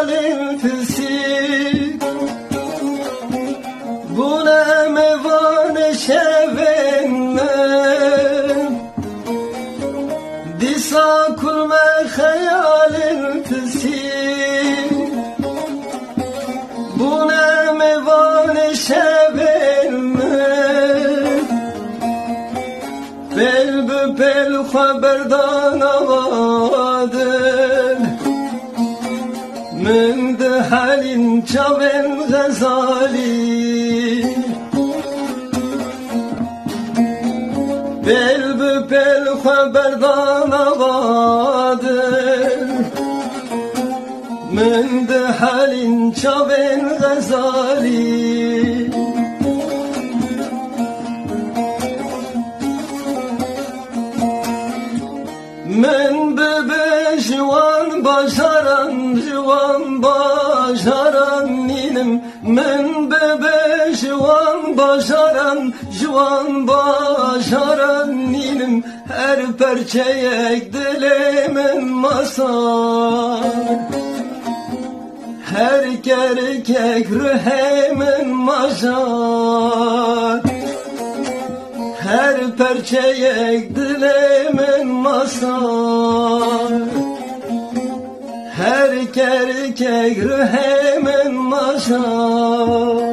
hayalin tisi bu ne mevane şevenme disa kulme hayalin tisi bu ne mevane şevenme bel bel haberdan avadır من ده حالین چاون غزالی بل به بل خبردان آبادر من ده حالین چاون غزالی من به جوان başaran جوان başaran ninim men bebe جوان başaran جوان başaran ninim her perçeye dilimin masar her erkek rühemin maşar her perçeye dilimin masar her erkek rühemin maşar